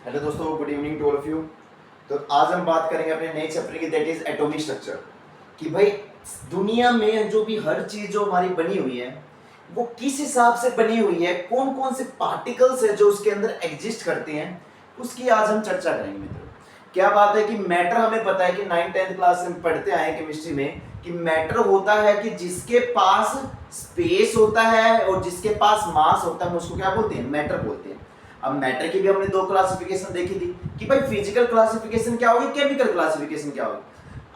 Hello दोस्तों, good evening to all of you. तो आज हम बात करेंगे अपने नए चैप्टर की, दैट इज एटॉमिक स्ट्रक्चर। कि भाई दुनिया में जो भी हर चीज जो हमारी बनी हुई है वो किस हिसाब से बनी हुई है, कौन कौन से पार्टिकल्स है जो उसके अंदर एग्जिस्ट करते हैं, उसकी आज हम चर्चा करेंगे मित्रों। क्या बात है कि मैटर हमें पता है कि 9th-10th क्लास में पढ़ते आए हैं केमिस्ट्री में कि मैटर होता है कि जिसके पास स्पेस होता है और जिसके पास मास होता है, उसको क्या बोलते हैं? मैटर बोलते हैं। अब मैटर की भी हमने दो क्लासिफिकेशन देखी थी कि भाई फिजिकल क्लासिफिकेशन क्या होगी, केमिकल क्लासिफिकेशन क्या होगी।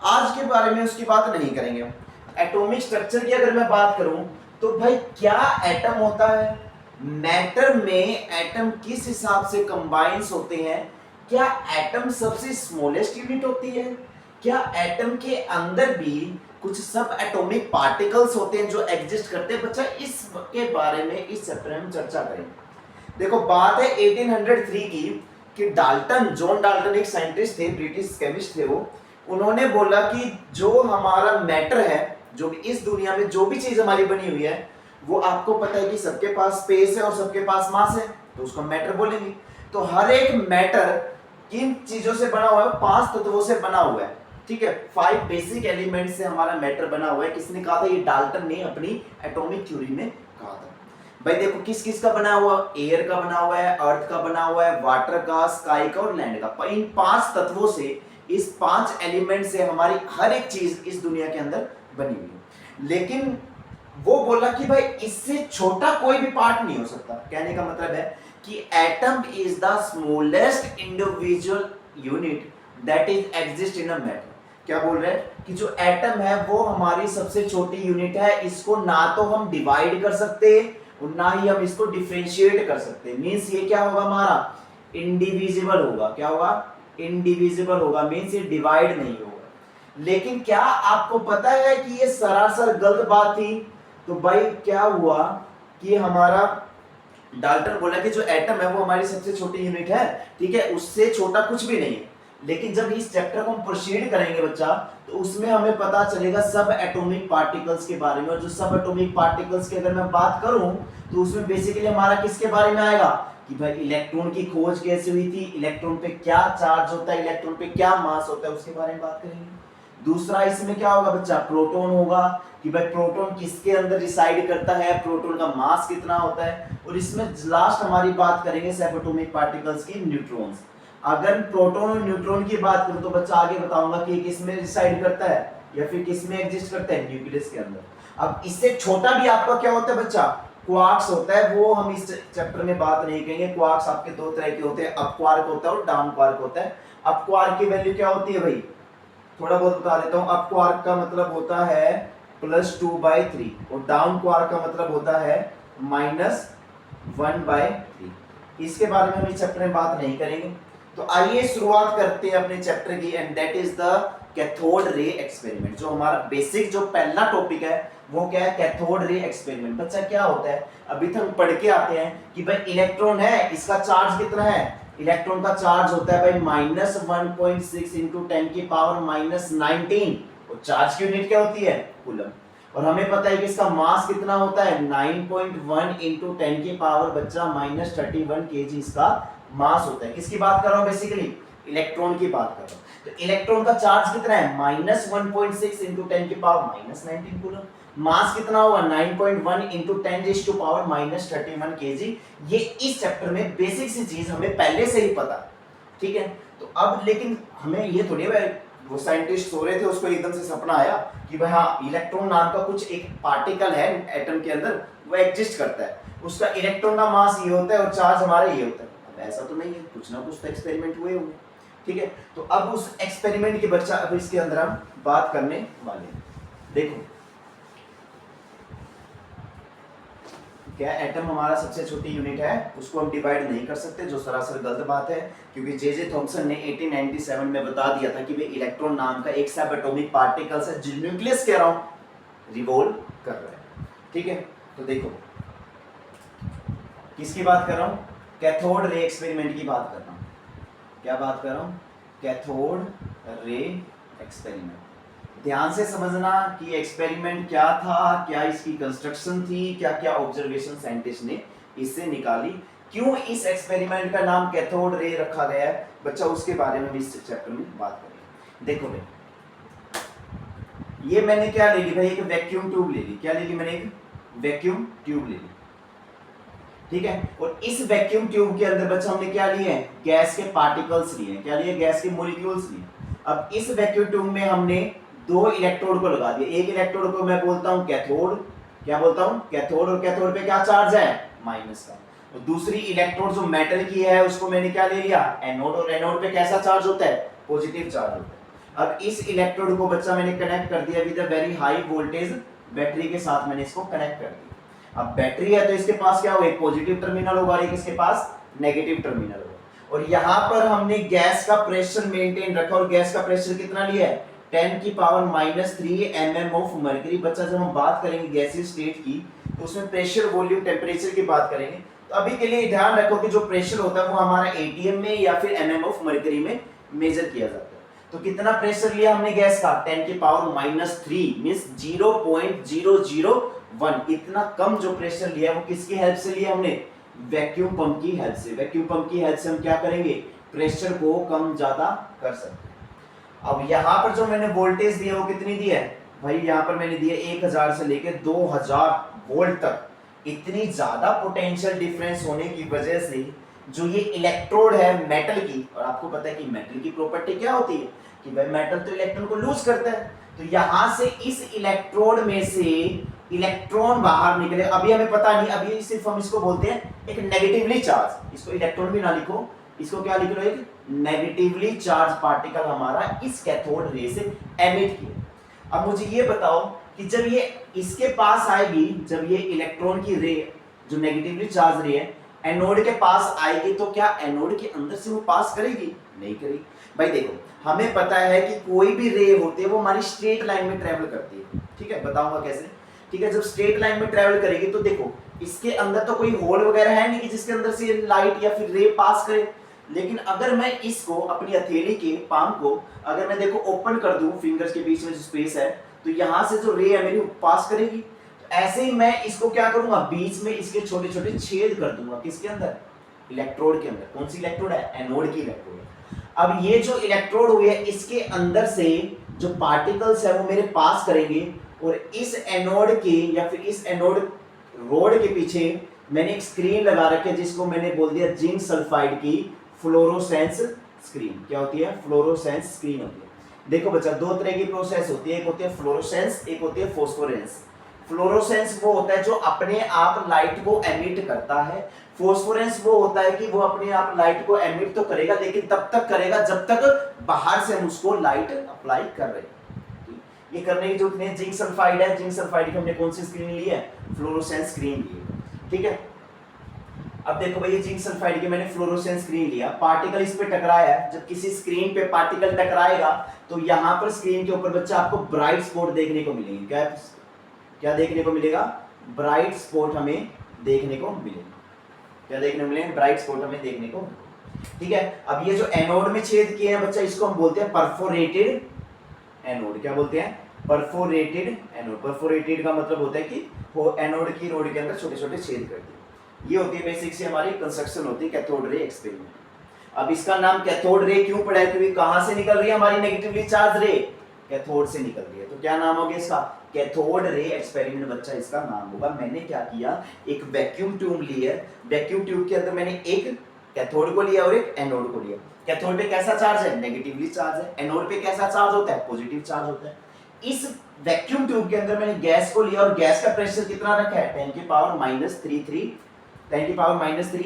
आज के बारे में उसकी बात नहीं करेंगे। एटॉमिक स्ट्रक्चर की अगर मैं बात करूं तो भाई क्या एटम होता है, मैटर में एटम किस हिसाब से कंबाइंस होते हैं, क्या एटम सबसे स्मॉलेस्ट यूनिट होती है, क्या एटम के अंदर भी कुछ सब एटॉमिक पार्टिकल्स होते हैं जो एग्जिस्ट करते हैं। बच्चा इसके बारे में इस चैप्टर में हम चर्चा करेंगे। देखो बात है 1803 की कि जॉन डाल्टन एक साइंटिस्ट थे, ब्रिटिश केमिस्ट थे वो। उन्होंने बोला कि जो हमारा मैटर है, जो भी इस दुनिया में जो भी चीज हमारी बनी हुई है, वो आपको पता है कि सबके पास स्पेस है और सबके पास मास है, तो उसको मैटर बोलेंगे। तो हर एक मैटर किन चीजों से बना हुआ है? 5 तत्वों से बना हुआ है। ठीक है, 5 बेसिक एलिमेंट से हमारा मैटर बना हुआ है। किसने कहा था? ये डाल्टन ने अपनी एटॉमिक थ्योरी में कहा था। भाई देखो किस किस का बना हुआ, एयर का बना हुआ है, अर्थ का बना हुआ है, वाटर का, स्काई का और लैंड का। इन 5 तत्वों से, इस 5 एलिमेंट से हमारी हर एक चीज इस दुनिया के अंदर बनी हुई है। लेकिन वो बोला कि भाई इससे छोटा कोई भी पार्ट नहीं हो सकता। कहने का मतलब है कि atom is the smallest individual unit that is exist in a matter. क्या बोल रहे हैं कि जो एटम है वो हमारी सबसे छोटी यूनिट है। इसको ना तो हम डिवाइड कर सकते और ना ही हम इसको डिफरेंशिएट कर सकते। मींस ये क्या होगा? हमारा इंडिविजिबल होगा। क्या होगा? इंडिविजिबल होगा। मींस ये डिवाइड नहीं होगा। लेकिन क्या आपको पता है कि ये सरासर गलत बात थी? तो भाई क्या हुआ कि हमारा डाल्टन बोला कि जो एटम है वो हमारी सबसे छोटी यूनिट है, ठीक है, उससे छोटा कुछ भी नहीं है। लेकिन जब इस चैप्टर को हम प्रोसीड करेंगे बच्चा, तो उसमें हमें पता चलेगा सब एटॉमिक पार्टिकल्स के बारे में। और जो सब एटॉमिक पार्टिकल्स की अगर मैं बात करूं तो उसमें बेसिकली हमारा किसके बारे में आएगा कि भाई इलेक्ट्रॉन की खोज कैसे हुई थी, इलेक्ट्रॉन पे क्या चार्ज होता है, इलेक्ट्रॉन पे क्या मास होता है, उसके बारे में बात करेंगे। दूसरा इसमें क्या होगा बच्चा? प्रोटॉन होगा कि भाई प्रोटॉन किसके अंदर रिसाइड करता है, प्रोटॉन का मास कितना होता है। और इसमें लास्ट हमारी बात करेंगे सब एटॉमिक पार्टिकल्स की, न्यूट्रॉन्स। अगर प्रोटॉन और न्यूट्रॉन की बात करूं तो बच्चा आगे बताऊंगा कि किस में रिसाइड करता है या फिर किस में एग्जिस्ट करता है, न्यूक्लियस के अंदर। अब इससे छोटा भी आपका क्या होता है बच्चा? क्वार्क्स होता है। वो हम इस चैप्टर में बात नहीं करेंगे। क्वार्क्स आपके दो तरह के होते हैं, अप क्वार्क होता है और डाउन क्वार्क होता है। अप क्वार्क की वैल्यू क्या होती है भाई? थोड़ा बहुत बता देता हूं। अप क्वार्क का मतलब होता है +2/3 और डाउन क्वार्क का मतलब होता है -1/3। इसके बारे में हम इस चैप्टर में बात नहीं करेंगे। तो आइए शुरुआत करते हैं अपने चैप्टर की, and that is the cathode ray experiment. जो हमारा बेसिक जो पहला टॉपिक है वो क्या है? Cathode ray experiment. बच्चा क्या होता है? अभी तक हम पढ़ के आते हैं कि भाई इलेक्ट्रॉन है, इसका चार्ज कितना है? इलेक्ट्रॉन का चार्ज होता है भाई -1.6 इंटू 10⁻⁻19। और चार्ज की यूनिट क्या होती है? कूलम। और हमें पता है कि इसका मास कितना होता है? 9.1 इंटू 10⁻, बच्चा -31 kg इसका मास होता है। किसकी बात कर रहा हूं? बेसिकली इलेक्ट्रॉन की बात कर रहा हूं। तो इलेक्ट्रॉन का चार्ज कितना है? -1.6 इंटू 10⁻⁻19 कूलम। मास कितना होगा? 9.1 इंटू 10⁻31 kg। ये इस चैप्टर में बेसिक सी चीज हमें पहले से ही पता, ठीक है। तो अब लेकिन हमें ये थोड़ी है, वो साइंटिस्ट सो रहे थे, उसको एकदम से सपना आया कि भाई हाँ इलेक्ट्रॉन नाम का कुछ एक पार्टिकल है एटम के अंदर, वो एग्जिस्ट करता है, उसका इलेक्ट्रॉन का मास ये होता है और चार्ज हमारे ये होता है। अब ऐसा तो नहीं है, कुछ ना कुछ तो एक्सपेरिमेंट हुए होंगे, ठीक है। तो अब उस एक्सपेरिमेंट की बच्चा अब इसके अंदर हम बात करने वाले हैं। देखो क्या एटम हमारा सबसे छोटी यूनिट है, उसको हम डिवाइड नहीं कर सकते, जो सरासर गलत बात है। क्योंकि जे थॉमसन ने 1897 में बता दिया था कि भाई इलेक्ट्रॉन नाम का एक सब एटॉमिक पार्टिकल्स है जो न्यूक्लियस के अराउंड रिवॉल्व कर रहा है, ठीक है। तो देखो किसकी बात कर रहा हूं? कैथोड रे एक्सपेरिमेंट की बात कर रहा हूं। क्या बात कर रहा हूं? Cathode ray experiment. ध्यान से समझना कि एक्सपेरिमेंट क्या था, क्या इसकी कंस्ट्रक्शन थी, क्या क्या ऑब्जर्वेशन साइंटिस्ट ने इससे निकाली, क्यों इस एक्सपेरिमेंट का नाम कैथोड रे रखा गया है बच्चा, उसके बारे में भी इस चैप्टर में बात करेंगे। देखो भाई, ये मैंने क्या ले ली भाई, एक वैक्यूम ट्यूब ले ली। क्या ले ली मैंने? एक वैक्यूम ट्यूब ले ली, ठीक है। और इस वैक्यूम ट्यूब के अंदर बच्चा हमने क्या लिए हैं? गैस के पार्टिकल्स लिए हैं। क्या लिए? गैस के मॉलिक्यूल्स लिए। अब इस वैक्यूम ट्यूब में हमने दो इलेक्ट्रोड को लगा दिया। एक इलेक्ट्रोड को मैं बोलता हूं कैथोड, क्या बोलता हूं? कैथोड। और कैथोड पे क्या चार्ज है? माइनस का। और दूसरी इलेक्ट्रोड जो मेटल की है उसको मैंने क्या ले लिया? एनोड। और एनोड पे कैसा चार्ज होता है? पॉजिटिव चार्ज होता है। अब इस इलेक्ट्रोड को बच्चा मैंने कनेक्ट कर दिया with a very high voltage battery के साथ, मैंने इसको कनेक्ट कर दिया। अब बैटरी है तो इसके पास क्या होगा? एक पॉजिटिव टर्मिनल होगा और एक इसके पास नेगेटिव टर्मिनल होगा। और यहां पर हमने गैस का प्रेशर मेंटेन रखा। और गैस का प्रेशर कितना लिया है? 10 की पावर -3 mm ऑफ मर्क्यूरी। बच्चा जब हम बात करेंगे गैसीय स्टेट की तो उसमें प्रेशर, वॉल्यूम, टेम्परेचर की बात करेंगे। तो अभी के लिए ध्यान रखो कि जो प्रेशर होता है वो हमारा एटीएम में या फिर mm ऑफ मर्क्यूरी में मेजर किया जाता है। तो कितना प्रेशर लिया हमने गैस का? 10 की पावर -3 मींस 0.001। इतना कम जो प्रेशर लिया वो किसकी हेल्प से लिया हमने? वैक्यूम पंप की हेल्प से। वैक्यूम पंप की हेल्प से हम क्या करेंगे? प्रेशर को कम ज्यादा कर सकते हैं। अब यहां पर जो मैंने वोल्टेज दिया वो कितनी दी है भाई? यहां पर मैंने दिया 1000 से लेकर 2000 वोल्ट तक। इतनी ज्यादा पोटेंशियल डिफरेंस होने की वजह से जो ये इलेक्ट्रोड है मेटल की, और आपको पता है कि मेटल की प्रॉपर्टी क्या होती है कि भाई मेटल तो इलेक्ट्रॉन को लूज करता है। तो यहां से इस इलेक्ट्रोड में से इलेक्ट्रॉन बाहर निकले। अभी हमें पता नहीं, अभी सिर्फ हम इसको बोलते हैं एक नेगेटिवली चार्ज। इसको इलेक्ट्रॉन भी ना लिखो, इसको क्या लिख लो? एक नेगेटिवली चार्ज पार्टिकल हमारा इस कैथोड रे से एमिट किया। अब मुझे ये बताओ कि जब ये इसके पास आएगी, जब ये इलेक्ट्रॉन की रे जो नेगेटिवली चार्ज रे है एनोड के पास आएगी, तो क्या एनोड के अंदर से वो पास करेगी? नहीं करेगी। भाई देखो, हमें पता है कि कोई भी रे होती है वो हमारी स्ट्रेट लाइन में ट्रेवल करती है, ठीक है। बताऊंगा कैसे, ठीक है। जब स्ट्रेट लाइन में ट्रेवल करेगी तो देखो इसके अंदर तो कोई होल वगैरह है नहीं कि जिसके अंदर से लाइट या फिर रे पास करे। लेकिन अगर मैं इसको अपनी हथेली के पाम को अगर मैं देखो ओपन कर दूं, फिंगर्स के बीच में जो स्पेस है, तो यहां से जो रे है मेरी पास करेगी। ऐसे ही मैं इसको क्या करूंगा? बीच में इसके छोटे छोटे छेद कर दूंगा। किसके अंदर? इलेक्ट्रोड के अंदर। कौन सी इलेक्ट्रोड है? एनोड की इलेक्ट्रोड है। अब ये जो इलेक्ट्रोड हुई है इसके अंदर से जो पार्टिकल्स है वो मेरे पास करेंगे। और इस एनोड के या फिर इस एनोड रोड के पीछे मैंने एक स्क्रीन लगा रखी है जिसको मैंने बोल दिया जिंक सल्फाइड की फ्लोरोसेंस स्क्रीन। क्या होती है? फ्लोरोसेंस स्क्रीन होती है। देखो बच्चा, दो तरह की प्रोसेस होती है, एक होती है फ्लोरोसेंस, एक होती है फोस्फोरेंस। फ्लोरोसेंस वो होता है जो अपने आप लाइट को एमिट करता है। फोस्फोरेंस वो होता है कि वो अपने आप लाइट को एमिट तो करेगा लेकिन तब तक करेगा जब तक बाहर से हम उसको लाइट अप्लाई कर रहे हैं। ये करने की जरूरत नहीं है। जिंक सल्फाइड है, जिंक सल्फाइड की हमने कौन सी स्क्रीन ली है? फ्लोरोसेंस स्क्रीन ली है, ठीक है। अब देखो भाई, ये जिंक सल्फाइड की मैंने फ्लोरोसेंस स्क्रीन लिया, पार्टिकल इस पे टकराया है। जब किसी स्क्रीन पे पार्टिकल टकराएगा तो यहाँ पर स्क्रीन के ऊपर बच्चा आपको ब्राइट स्पॉट देखने को मिलेंगे। क्या देखने को मिलेगा? ब्राइट स्पॉट हमें देखने को मिलेगा। क्या देखने को मिलेंगे? ब्राइट स्पॉट हमें देखने को, ठीक है। अब ये जो एनोड में छेद किए हैं बच्चा, इसको हम बोलते हैं परफोरेटेड एनोड। क्या बोलते हैं? Perforated anode. परफोरेटेड का मतलब होता है कि वो एनोड की रोड के अंदर छोटे छोटे छेद कर दिए। ये होती है बेसिक से हमारी कंस्ट्रक्शन होती है कैथोड रे एक्सपेरिमेंट। अब इसका नाम कैथोड रे क्यों पड़ा है? क्योंकि कहां से निकल रही है हमारी नेगेटिवली चार्ज रे? कैथोड से निकल रही है। तो क्या नाम हो गया इसका? कैथोड रे एक्सपेरिमेंट बच्चा इसका नाम होगा। मैंने क्या किया, एक वैक्यूम ट्यूब ली है, वैक्यूम ट्यूब के अंदर मैंने एक कैथोड को लिया और एक एनोड को लिया। कैथोड पे कैसा चार्ज है? नेगेटिवली चार्ज है। एनोड पे कैसा चार्ज होता है? पॉजिटिव चार्ज होता है। इस वैक्यूम ट्यूब के अंदर मैंने गैस को लिया और गैस का प्रेशर कितना रखा है? 10 की पावर -3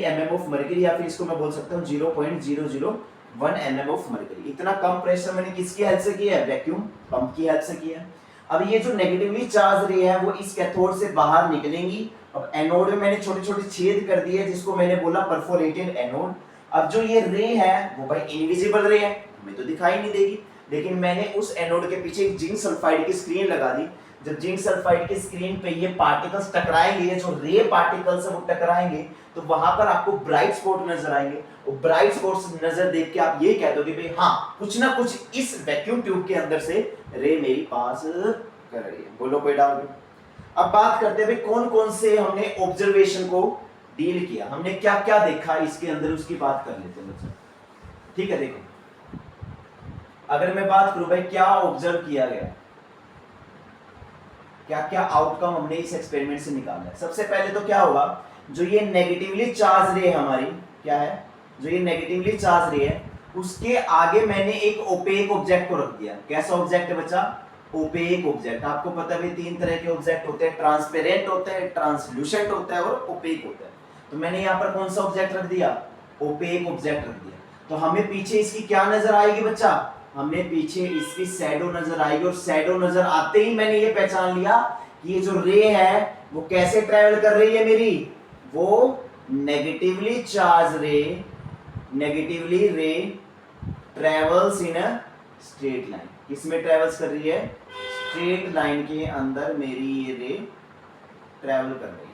mm ऑफ मर्क्यूरी, या फिर इसको मैं बोल सकता हूं 0.001 mm ऑफ मर्क्यूरी। इतना कम प्रेशर मैंने किसकी हेल्प से किया है? वैक्यूम पंप की हेल्प से किया है। अब ये जो नेगेटिवली चार्ज रे है वो इस कैथोड से बाहर निकलेंगी। अब एनोड में मैंने छोटे छोटे छेद कर दिए जिसको मैंने बोला परफोरेटेड एनोड। अब जो ये रे है वो भाई इनविजिबल रे है, हमें तो दिखाई नहीं देगी, लेकिन मैंने उस एनोड के पीछे एक जिंक सल्फाइड की स्क्रीन लगा दी। जब जिंक सल्फाइड की स्क्रीन पे ये पार्टिकल्स टकराएंगे, जो रे पार्टिकल्स है वो टकराएंगे, तो वहां पर आपको ब्राइट स्पॉट नजर आएंगे। और ब्राइट स्पॉट्स नजर देख के आप ये कह दोगे भाई हाँ, कुछ ना कुछ इस वैक्यूम ट्यूब के अंदर से रे मेरी पास कर रही है। बोलो कोई डाउट? अब बात करते हैं भाई कौन कौन से हमने ऑब्जर्वेशन को डील किया, हमने क्या क्या देखा इसके अंदर, उसकी बात कर लेते हैं बच्चों। ठीक है, देखो अगर मैं बात करूं भाई क्या ऑब्जर्व किया गया, क्या क्या आउटकम हमने इस एक्सपेरिमेंट से निकाला है। सबसे पहले तो क्या होगा, जो ये नेगेटिवली चार्ज रे हमारी क्या है, जो ये नेगेटिवली चार्ज रे है उसके आगे मैंने एक ओपेक ऑब्जेक्ट को रख दिया। कैसा ऑब्जेक्ट है बच्चा, ओपेक ऑब्जेक्ट। आपको पता है तीन तरह के ऑब्जेक्ट होते हैं, ट्रांसपेरेंट होता है, ट्रांसल्यूसेंट होता है और ओपेक होता है। तो मैंने यहाँ पर कौन सा ऑब्जेक्ट रख दिया, ओपेक ऑब्जेक्ट रख दिया। तो हमें पीछे इसकी क्या नजर आएगी बच्चा, हमें पीछे इसकी शैडो नजर आएगी, और शैडो नजर आते ही मैंने ये पहचान लिया कि ये जो रे है वो कैसे ट्रेवल कर रही है मेरी, वो नेगेटिवली चार्ज रे, negatively ray travels in a straight line. किसमें ट्रेवल्स कर रही है, स्ट्रेट लाइन के अंदर मेरी ये रे ट्रेवल कर रही है।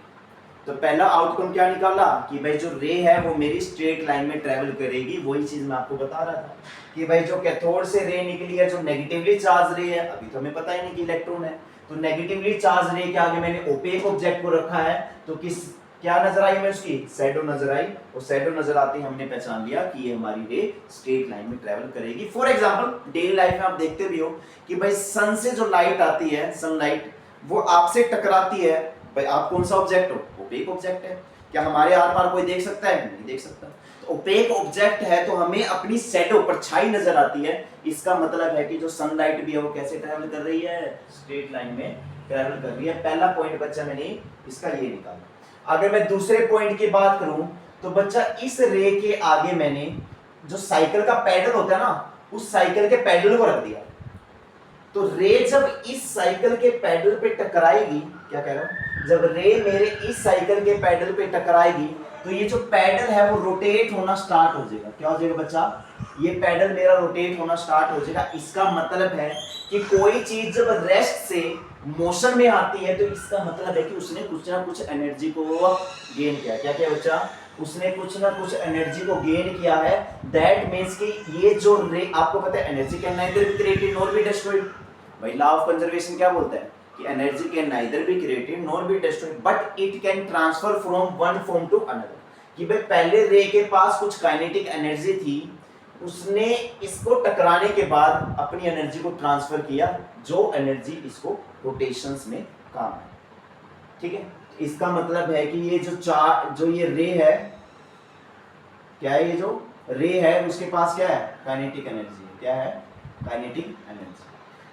तो पहला आउटकम क्या निकाला कि भाई जो रे है वो मेरी स्ट्रेट लाइन में ट्रेवल करेगी। वही चीज मैं आपको बता रहा था कि भाई जो कैथोड से रे निकली है, जो नेगेटिवली चार्ज रे है, अभी तो हमें पता ही नहीं कि इलेक्ट्रॉन है, तो नेगेटिवली चार्ज रे के आगे मैंने ओपेक ऑब्जेक्ट को रखा है, तो किस क्या नजर आई हमें, उसकी शैडो नजर आई, और शैडो नजर आते ही हमने पहचान लिया कि ये हमारी रे स्ट्रेट लाइन में ट्रेवल करेगी। फॉर एग्जांपल डेली लाइफ में आप देखते भी हो कि भाई सन से जो लाइट आती है, सनलाइट, वो आपसे टकराती है, भाई आप कौन सा ऑब्जेक्ट हो, ओपेक ऑब्जेक्ट है। क्या हमारे आर पार कोई देख सकता है, नहीं देख सकता। तो ओपेक ऑब्जेक्ट है तो हमें अपनी शैडो परछाई नजर आती है। इसका मतलब है कि जो सनलाइट भी है वो कैसे ट्रैवल कर रही है, स्ट्रेट लाइन में ट्रैवल कर रही है। पहला पॉइंट बच्चा मैंने इसका ये निकाला। अगर मैं दूसरे पॉइंट की बात करूं तो बच्चा इस रे के आगे मैंने जो साइकिल का पैडल होता है ना, उस साइकिल के पैडल को रख दिया। तो रे जब इस साइकिल के पैडल पे टकराएगी, क्या कह रहा हूं, जब रे मेरे इस साइकिल के पैडल पे टकराएगी तो ये जो पैडल है वो रोटेट होना स्टार्ट हो जाएगा। क्या हो जाएगा बच्चा, ये पैडल मेरा रोटेट होना स्टार्ट हो जाएगा। इसका मतलब है कि कोई चीज जब रेस्ट से मोशन में आती है तो इसका मतलब है कि उसने कुछ ना कुछ एनर्जी को गेन किया। क्या क्या बच्चा, उसने कुछ ना कुछ एनर्जी को गेन किया है। दैट मींस कि ये जो रे, आपको पता है energy can neither be created nor be destroyed. भाई लॉ ऑफ कंजर्वेशन क्या बोलता है कि energy can neither be created nor be destroyed but it can transfer from one form to another. कि भाई पहले रे के पास कुछ काइनेटिक एनर्जी थी, उसने इसको टकराने के बाद अपनी एनर्जी को ट्रांसफर किया, जो एनर्जी इसको रोटेशंस में काम है। ठीक है, इसका मतलब है कि ये जो ये रे है, क्या है, ये जो रे है उसके पास क्या है, काइनेटिक एनर्जी। क्या है, काइनेटिक एनर्जी।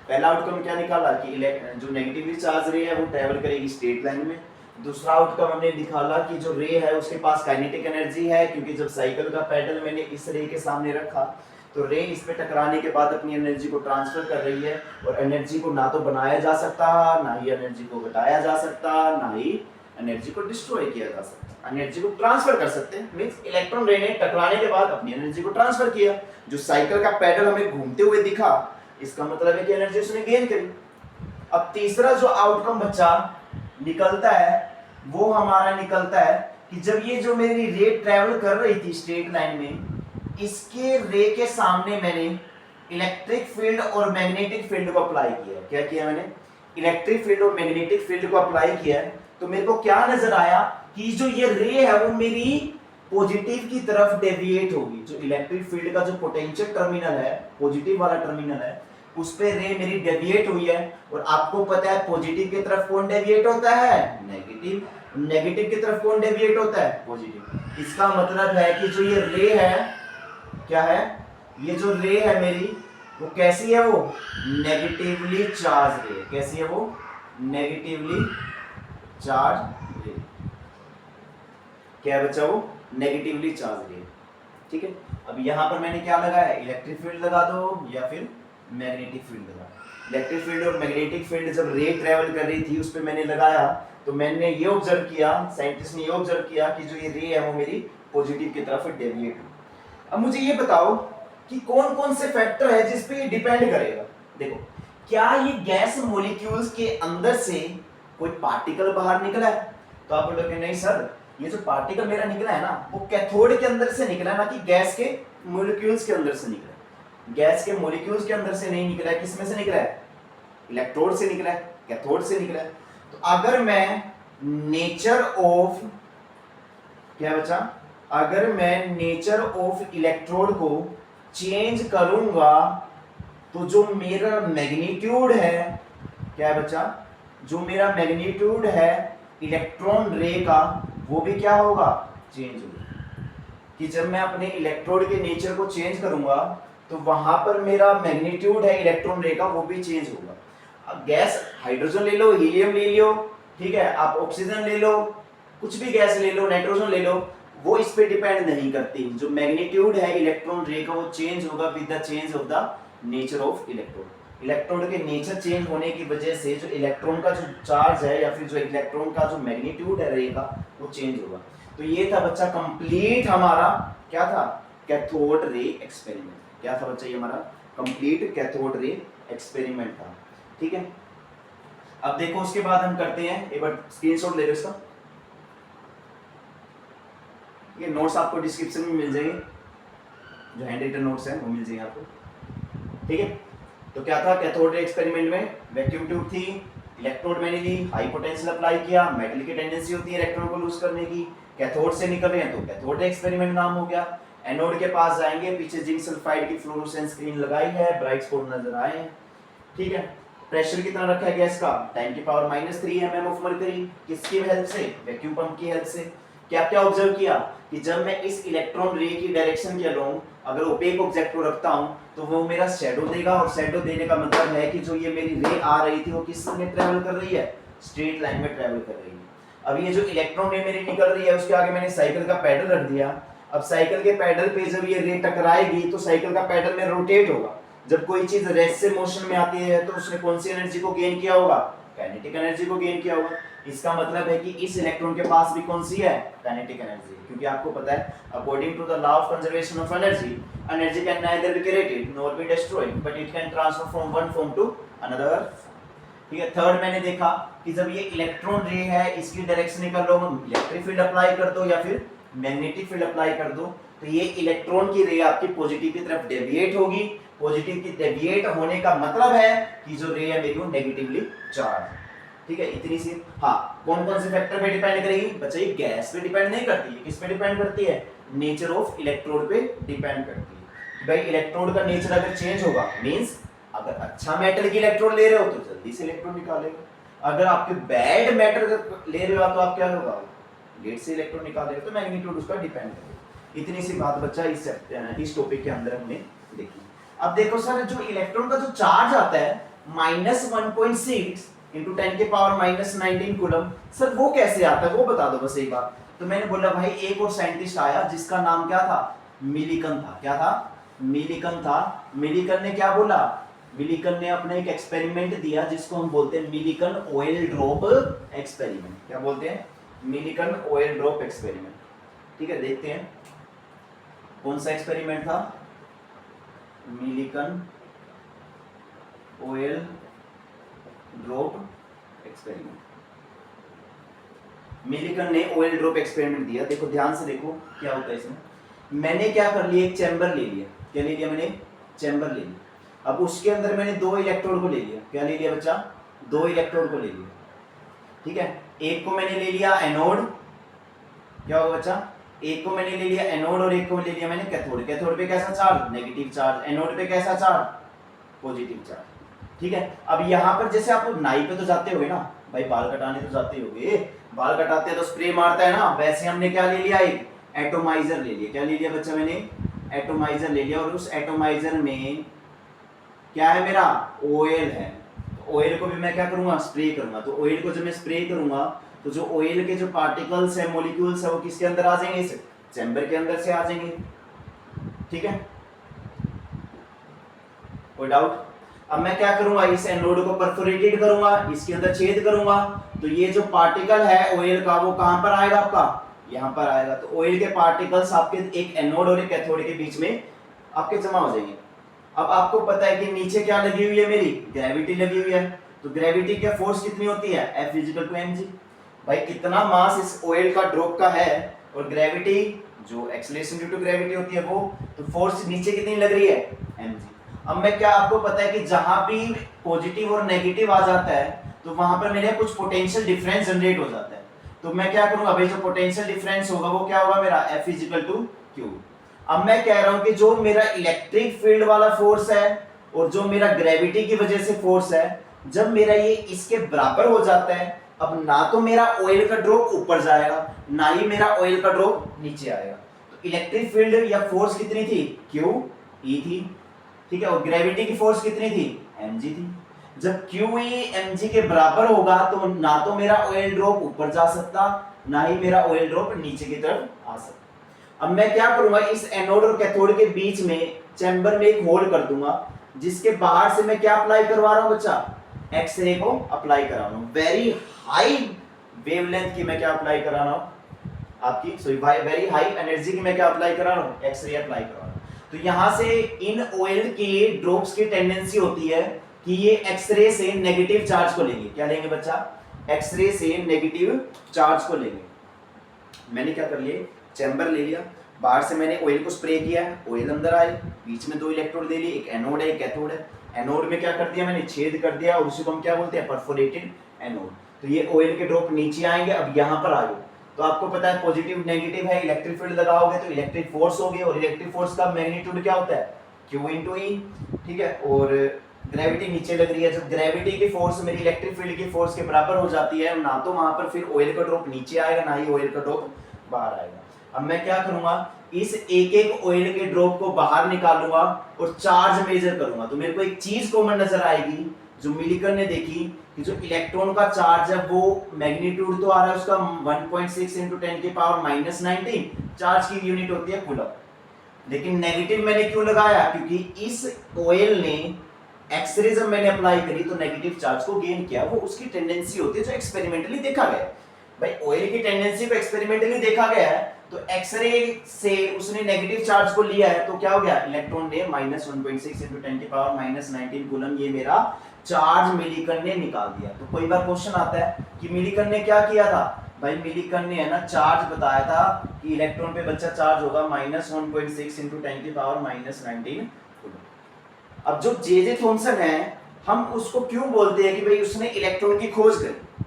पहला आउटकम क्या निकाला कि जो नेगेटिवली चार्ज रे है वो ट्रेवल करेगी स्ट्रेट लाइन में। दूसरा आउटकम हमने निकाला कि जो रे है उसके पास काइनेटिक एनर्जी है, क्योंकि जब साइकिल का पैडल मैंने इस रे के सामने रखा तो रे इस पे टकराने के बाद अपनी एनर्जी को ट्रांसफर कर रही है, और एनर्जी को ना तो बनाया जा सकता, ना ही एनर्जी को घटाया जा सकता, ना ही एनर्जी को डिस्ट्रॉय किया जा सकता। एनर्जी को ट्रांसफर कर सकते हैं, मींस इलेक्ट्रॉन रे ने टकराने के बाद अपनी एनर्जी को ट्रांसफर किया। जो साइकिल का पैडल हमें घूमते हुए दिखा, इसका मतलब है कि एनर्जी उसने गेन करी। अब तीसरा जो आउटकम बच्चा निकलता है वो हमारा निकलता है कि जब ये जो मेरी रे ट्रेवल कर रही थी स्ट्रेट लाइन में, इसके रे के सामने मैंने इलेक्ट्रिक फील्ड और मैग्नेटिक फील्ड को अप्लाई किया। क्या किया मैंने, इलेक्ट्रिक फील्ड और मैग्नेटिक फील्ड को अप्लाई किया। तो मेरे को क्या नजर आया कि जो ये रे है वो मेरी पॉजिटिव की तरफ डेविएट होगी। जो इलेक्ट्रिक फील्ड का जो पोटेंशियल टर्मिनल है, पॉजिटिव वाला टर्मिनल है, उस पे रे मेरी डेविएट हुई है। और आपको पता है पॉजिटिव की तरफ कौन डेविएट होता है, नेगेटिव। नेगेटिव की तरफ कौन डेविएट होता है, पॉजिटिव। इसका मतलब है कि जो ये रे है, क्या है, ये जो रे है मेरी वो कैसी है, वो नेगेटिवली चार्ज रे। कैसी है वो, नेगेटिवली चार्ज रे। क्या है बच्चा, वो नेगेटिवली चार्ज रे। ठीक है, अब यहां पर मैंने क्या लगाया, इलेक्ट्रिक फील्ड लगा दो या फिर मैग्नेटिक फील्ड लगा। इलेक्ट्रिक फील्ड और मैग्नेटिक फील्ड जब रे ट्रेवल कर रही थी उस पर मैंने लगाया, तो मैंने ये ऑब्जर्व किया, साइंटिस्ट ने ये ऑब्जर्व किया कि जो ये रे है वो मेरी पॉजिटिव की तरफ डेविएट हुई। अब मुझे ये बताओ कि कौन कौन से फैक्टर है जिस पे ये डिपेंड करेगा। देखो, क्या ये गैस मॉलिक्यूल्स के अंदर से कोई पार्टिकल बाहर निकला है? तो आप बोलोगे नहीं सर, ये जो पार्टिकल मेरा निकला है ना वो कैथोड के अंदर से निकला है, ना कि गैस के मॉलिक्यूल्स के अंदर से निकला है। गैस के मॉलिक्यूल्स के अंदर से नहीं निकला है, किस में से निकला है, इलेक्ट्रोड से निकला है, कैथोड से निकला है। तो अगर मैं नेचर ऑफ क्या बचा, अगर मैं नेचर ऑफ इलेक्ट्रोड को चेंज करूंगा तो जो मेरा मैग्नीट्यूड है, क्या बचा, जो मेरा मैग्नीट्यूड है इलेक्ट्रॉन रे का वो भी क्या होगा, चेंज होगा। कि जब मैं अपने इलेक्ट्रोड के नेचर को चेंज करूंगा तो वहां पर मेरा मैग्नीट्यूड है इलेक्ट्रॉन रे का वो भी चेंज होगा। अब गैस हाइड्रोजन ले लो, हीलियम ले लो, ठीक है, आप ऑक्सीजन ले लो, कुछ भी गैस ले लो, नाइट्रोजन ले लो, वो इस पे डिपेंड नहीं करती। जो मैग्नीट्यूड है इलेक्ट्रॉन रे का वो चेंज होगा with the change of the nature of electrode. Electrode के नेचर चेंज होने की वजह से जो इलेक्ट्रॉन का जो चार्ज है या फिर जो इलेक्ट्रॉन का जो मैग्नीट्यूड है रे का वो चेंज होगा। तो ये था बच्चा कंप्लीट हमारा क्या था, कैथोड रे एक्सपेरिमेंट। क्या था बच्चा, ये हमारा कंप्लीट कैथोड रे एक्सपेरिमेंट था। ठीक है, अब देखो उसके बाद हम करते हैं, एक बार स्क्रीनशॉट ले लो इसका, ये नोट्स आपको डिस्क्रिप्शन में मिल जाएंगे, जो हैंड रिटन नोट्स हैं वो मिल जाएंगे आपको। ठीक है, तो क्या था कैथोड रे एक्सपेरिमेंट में, वैक्यूम ट्यूब थी, इलेक्ट्रोड मैंने ली, हाई पोटेंशियल अप्लाई किया, मेटल की टेंडेंसी होती है इलेक्ट्रॉन को लूज करने की, कैथोड से निकल रहे हैं तो कैथोड रे एक्सपेरिमेंट नाम हो गया। एनोड के पास जाएंगे, पीछे जिंक सल्फाइड की फ्लोरोसेंस स्क्रीन लगाई है, ब्राइट स्पॉट नजर आए हैं। ठीक है, प्रेशर कितना रखा है गैस का, 10 की पावर -3 mm ऑफ मर्करी, किसकी हेल्प से, वैक्यूम पंप की हेल्प से। क्या क्या ऑब्जर्व किया कि जब मैं इस इलेक्ट्रॉन रे की डायरेक्शन के अलोंग अगर ओपेक ऑब्जेक्ट को रखता हूं तो वो मेरा शैडो देगा, और शैडो देने का मतलब है कि जो ये मेरी रे आ रही थी वो किस में ट्रेवल कर रही है, स्ट्रेट लाइन में ट्रेवल कर रही है। अब ये जो इलेक्ट्रॉन रे मेरी निकल रही है उसके आगे मैंने साइकिल का पैडल रख दिया। अब साइकिल के पैडल पे जब ये रे टकराएगी तो साइकिल का पैडल में रोटेट होगा। जब कोई चीज रेस्ट से मोशन में आती है तो उसने कौन सी एनर्जी को गेन किया होगा, काइनेटिक एनर्जी को गेन किया होगा। इसका मतलब है कि इस इलेक्ट्रॉन के पास भी कौन सी है, काइनेटिक एनर्जी, क्योंकि आपको पता है according to the law of conservation of energy, energy can neither be created nor be destroyed but it can transfer from one form to another. ठीक है, थर्ड मैंने देखा कि जब ये इलेक्ट्रॉन रे है इसकी डायरेक्शन निकल लो, इलेक्ट्रिक फील्ड अप्लाई कर दो या फिर मैग्नेटिक फील्ड अप्लाई कर दो, तो ये इलेक्ट्रॉन की रे आपकी पॉजिटिव की तरफ डेविएट होगी। पॉजिटिव की डेविएट होने का मतलब है कि जो रे है मेरी वो नेगेटिवली चार्ज। ठीक है, इतनी सी। हाँ, कौन कौन से फैक्टर पे डिपेंड करेगी बच्चा, ये गैस पे डिपेंड नहीं करती है, किस पे डिपेंड करती है, नेचर ऑफ इलेक्ट्रोड पे डिपेंड करती है। भाई इलेक्ट्रोड का नेचर अगर चेंज होगा मींस अगर अच्छा मेटल की इलेक्ट्रोड ले रहे हो तो जल्दी से इलेक्ट्रॉन निकालेगा, अगर आपके बैड मेटल ले रहे हो तो आप क्या होगा, लेट से इलेक्ट्रॉन निकालेगा, तो मैग्नीट्यूड उसका डिपेंड करेगा। इतनी सी बात बच्चा इस टॉपिक के अंदर हमने देखी। अब देखो सर, जो इलेक्ट्रॉन का जो चार्ज आता है -1.6 into 10 के पावर -19 कूलम, सर वो कैसे आता है वो बता दो बस एक बार। तो मैंने बोला भाई एक और साइंटिस्ट आया जिसका नाम क्या था, मिलिकन था। क्या था, मिलिकन था। मिलिकन ने क्या बोला, मिलिकन ने अपने एक एक्सपेरिमेंट दिया जिसको हम बोलते हैं मिलिकन ऑयल ड्रॉप एक्सपेरिमेंट। क्या बोलते हैं, मिलिकन ऑयल ड्रॉप एक्सपेरिमेंट। ठीक है, देखते हैं कौन सा एक्सपेरिमेंट था, Millikan oil drop experiment. Millikan ने ऑयल ड्रॉप एक्सपेरिमेंट दिया। देखो ध्यान से देखो क्या होता है इसमें। मैंने क्या कर लिया, एक चैम्बर ले लिया। क्या ले लिया मैंने, चैम्बर ले लिया। अब उसके अंदर मैंने 2 इलेक्ट्रोड को ले लिया। क्या ले लिया बच्चा, 2 इलेक्ट्रोड को ले लिया। ठीक है, एक को मैंने ले लिया एनोड। क्या होगा बच्चा, एक को मैंने ले लिया एनोड और एक को ले लिया मैंने कैथोड। कैथोड पे कैसा चार्ज, नेगेटिव चार्ज। एनोड पे कैसा चार्ज, पॉजिटिव चार्ज। ठीक है, अब यहाँ पर जैसे आप नाई पे तो जाते होगे ना भाई, बाल कटाने तो जाते होगे, बाल कटाते हैं तो स्प्रे मारता है ना, वैसे हमने क्या ले लिया, एक एटोमाइजर ले लिया। क्या ले लिया बच्चा मैंने, एटोमाइजर ले लिया। और उस एटोमाइजर में क्या है मेरा, ऑयल है। तो ऑयल को भी मैं क्या करूंगा, स्प्रे करूंगा। तो ऑयल को जब मैं स्प्रे करूंगा तो जो ऑयल के जो पार्टिकल्स है, मॉलिक्यूल्स है, वो किसके अंदर आ जाएंगे, इस चैम्बर के अंदर से आ जाएंगे। ठीक है, कोई डाउट। अब मैं क्या करूंगा, इस एनोड को परफोरेटेड करूंगा, इसके अंदर छेद करूंगा, तो ये जो पार्टिकल है ऑयल का वो कहां पर आएगा आपका, यहां पर आएगा। तो ऑयल के पार्टिकल्स आपके एक एनोड और एक कैथोड के बीच में आपके जमा हो जाएंगे। अब आपको पता है कि नीचे क्या लगी हुई है, मेरी ग्रेविटी लगी हुई है। तो ग्रेविटी की फोर्स कितनी होती है, F = mg। भाई कितना मास इस ऑयल का ड्रॉप का है, और ग्रेविटी जो एक्सेलरेशन ड्यू टू ग्रेविटी होती है वो, तो फोर्स नीचे कितनी लग रही है, mg। अब मैं क्या, आपको पता है कि जहां भी पॉजिटिव और नेगेटिव आ जाता है तो वहां पर मेरे कुछ पोटेंशियल डिफरेंस जनरेट हो जाता है। तो मैं क्या करूंगा भाई, जो पोटेंशियल डिफरेंस होगा वो क्या होगा मेरा, F is equal to Q. अब मैं कह रहा हूं कि जो मेरा इलेक्ट्रिक फील्ड वाला फोर्स है और जो मेरा ग्रेविटी की वजह से फोर्स है, जब मेरा ये इसके बराबर हो जाता है, अब ना तो मेरा ऑयल का ड्रॉप ऊपर जाएगा, ना ही मेरा ऑयल का ड्रॉप नीचे आएगा। तो इलेक्ट्रिक फील्ड या फोर्स कितनी थी, क्यू ई थी, ठीक है, और ग्रेविटी की फोर्स कितनी थी, mg थी। जब क्यू ई mg के बराबर होगा तो ना तो मेरा ऑयल ड्रॉप ऊपर जा सकता, ना ही मेरा ऑयल ड्रॉप नीचे की तरफ आ सकता। अब मैं क्या करूंगा, इस एनोड और कैथोड के बीच में चैम्बर में एक होल कर दूंगा, जिसके बाहर से मैं क्या अप्लाई करवा रहा हूं बच्चा, एक्सरे को अप्लाई करा रहा हूं। वेरी हाई वेवलेंथ की मैं क्या अप्लाई करा रहा हूं, आपकी सॉरी वेरी हाई एनर्जी की मैं क्या अप्लाई करा रहा हूं, एक्सरे अप्लाई करा रहा हूं। तो यहां से इन ऑयल के ड्रॉप्स की टेंडेंसी होती है कि ये एक्सरे से नेगेटिव चार्ज को लेंगे। क्या लेंगे बच्चा, एक्सरे से नेगेटिव चार्ज को लेंगे। मैंने क्या कर लिया, चैम्बर ले लिया, बाहर से मैंने ऑयल को स्प्रे किया, ऑयल अंदर आए, बीच में दो इलेक्ट्रोड ले लिए, एक एनोड है एक कैथोड है। एनोड में क्या कर दिया मैंने, छेद कर दिया, और उसी को हम क्या बोलते हैं, परफोरेटेड एनोड। तो ये ऑयल के ड्रॉप नीचे आएंगे। अब यहाँ पर आ जाओ, तो आपको पता है पॉजिटिव नेगेटिव है, इलेक्ट्रिक फील्ड लगाओगे तो इलेक्ट्रिक फोर्स होगी, और इलेक्ट्रिक फोर्स का मैग्नीट्यूड क्या होता है, Q इंटू ई, ठीक है। और ग्रेविटी नीचे लग रही है, जब ग्रेविटी की फोर्स मेरी इलेक्ट्रिक फील्ड की फोर्स के बराबर हो जाती है, ना तो वहां पर फिर ऑयल का ड्रॉप नीचे आएगा, ना ही ऑयल का ड्रॉप बाहर आएगा। अब मैं क्या करूंगा, इस एक एक ऑयल के ड्रॉप को बाहर निकालूंगा और चार्ज मेजर करूंगा। तो मेरे को एक चीज कॉमन नजर आएगी जो मिलिकन ने देखी, कि जो इलेक्ट्रॉन का चार्ज है वो मैग्नीट्यूड तो आ रहा है उसका 1.6 into 10 की पावर -19, चार्ज की यूनिट होती है कूलम। लेकिन नेगेटिव मैंने क्यों लगाया, क्योंकि इस ऑयल ने एक्सरे जब मैंने अप्लाई करी तो नेगेटिव चार्ज को गेन किया। वो उसकी टेंडेंसी होती है जो एक्सपेरिमेंटली देखा गया है। भाई ऑयल की टेंडेंसी को एक्सपेरिमेंटली देखा गया है, तो एक्सरे से उसने नेगेटिव चार्ज को लिया है, तो क्या हो गया, इलेक्ट्रॉन ने -1.6 into 10 की पावर -19 कूलम ये मेरा चार्ज मिलिकन ने निकाल दिया। तो कोई बार क्वेश्चन आता है कि मिलिकन ने क्या किया था, भाई मिलिकन ने है ना चार्ज बताया था कि इलेक्ट्रॉन पे बच्चा चार्ज होगा -1.6 into 10 की पावर -19 कूलम। अब जो जे थॉमसन है, हम उसको क्यों बोलते हैं कि भाई उसने इलेक्ट्रॉन की खोज करी।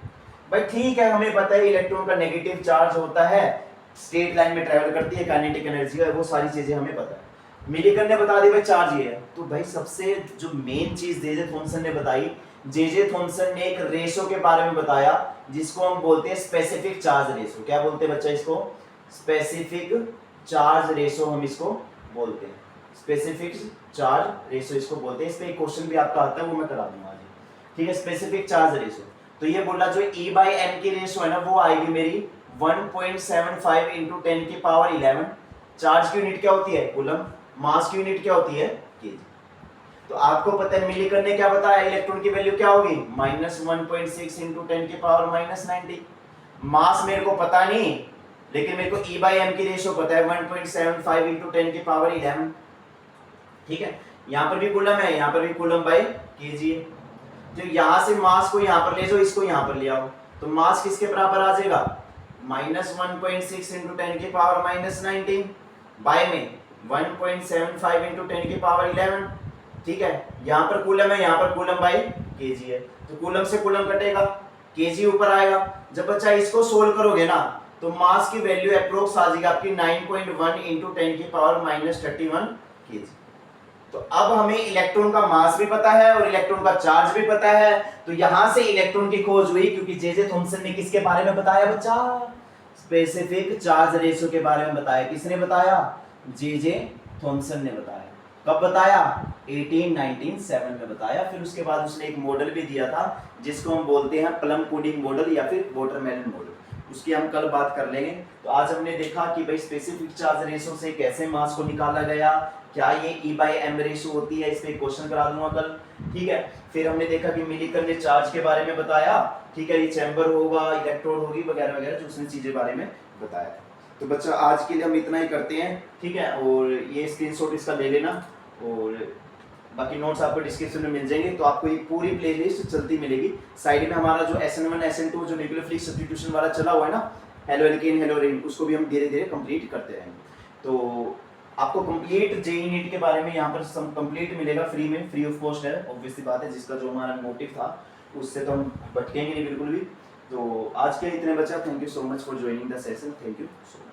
भाई ठीक है, हमें पता है इलेक्ट्रॉन का नेगेटिव चार्ज होता है, स्ट्रेट लाइन में ट्रैवल करती है, काइनेटिक एनर्जी है, वो सारी चीजें हमें पता है। मिलिकन ने बता दी भाई चार्ज ये है। तो भाई सबसे जो मेन चीज जे थॉमसन ने बताई, जे थॉमसन ने एक रेशो के बारे में बताया जिसको हम बोलते हैं स्पेसिफिक चार्ज रेशो। क्या बोलते हैं बच्चा इसको, स्पेसिफिक चार्ज रेशो हम इसको बोलते हैं, स्पेसिफिक चार्ज रेशो इसको बोलते हैं। इस पे एक क्वेश्चन भी आपका आता है, वो मैं करा दूंगा आज, ठीक है। स्पेसिफिक चार्ज रेशो, तो ये बोला जो E/m की रेशो है ना, वो आएगी मेरी 1.75 into 10 की पावर 11। चार्ज की यूनिट क्या होती है, कूलम। मास की यूनिट क्या होती है, केजी। तो आपको पता है मिलिकन ने क्या बताया, इलेक्ट्रॉन की वैल्यू क्या होगी, -1.6 into 10 की पावर -90। मास मेरे को पता नहीं, लेकिन मेरे को E/m की रेशो पता है 1.75 into 10 की पावर 11, ठीक है। यहाँ पर भी कूलम है, यहाँ पर भी कूलम बाय केजी है। तो यहाँ से मास को यहाँ पर ले जाओ, इसको यहाँ पर ले आओ, तो मास किसके बराबर आ जाएगा, -1.6 into 10 की पावर -19 बाय में 1.75 into 10 की पावर 11, ठीक है। यहाँ पर कूलम है, यहाँ पर कूलम बाय केजी है, तो कूलम से कूलम कटेगा, केजी ऊपर आएगा। जब बच्चा इसको सोल्व करोगे ना, तो मास की वैल्यू अप्रोक्स आ जाएगी आपकी 9.1 into 10 की पावर -31 केजी। तो अब हमें इलेक्ट्रॉन का मास भी पता है और इलेक्ट्रॉन का चार्ज भी पता है। तो यहां से इलेक्ट्रॉन की खोज हुई, क्योंकि जे थॉमसन ने किसके बारे में बताया बच्चा, स्पेसिफिक चार्ज रेशो के बारे में बताया। किसने बताया, जे थॉमसन ने बताया। कब बताया, 1897 में बताया। फिर उसके बाद उसने एक मॉडल भी दिया था जिसको हम बोलते हैं प्लम पुडिंग मॉडल या फिर वाटरमेलन मॉडल, उसकी हम कल बात कर लेंगे। तो आज हमने देखा कि भाई स्पेसिफिक चार्ज रेशो से कैसे मास को निकाला गया, क्या ये E/m रेशो होती है, इस पे क्वेश्चन करा दूंगा कल, ठीक है। फिर हमने देखा कि मिलिकन ने चार्ज के बारे में बताया, ठीक है, ये चैम्बर होगा, इलेक्ट्रोड होगी वगैरह वगैरह, जो उसने चीजें बारे में बताया। तो बच्चा आज के लिए हम इतना ही करते हैं, ठीक है। और ये स्क्रीनशॉट इसका ले लेना, और बाकी नोट्स आपको डिस्क्रिप्शन में मिल जाएंगे। तो आपको ये पूरी प्लेलिस्ट चलती मिलेगी। साइड में हमारा जो SN1 SN2 जो न्यूक्लियोफिलिक सब्स्टिट्यूशन वाला चला हुआ है ना, हेलो एल्केन हेलो एरिन, उसको भी हम धीरे धीरे कंप्लीट करते रहेंगे। तो आपको कंप्लीट जेईई नीट के बारे में यहाँ पर सब कंप्लीट मिलेगा फ्री में, फ्री ऑफ कॉस्ट है, ऑब्वियसली बात है। जिसका जो हमारा मोटिव था उससे तो हम भटकेंगे नहीं बिल्कुल भी। तो आज के लिए इतने बचा। Thank you so much for joining the session. Thank you so much.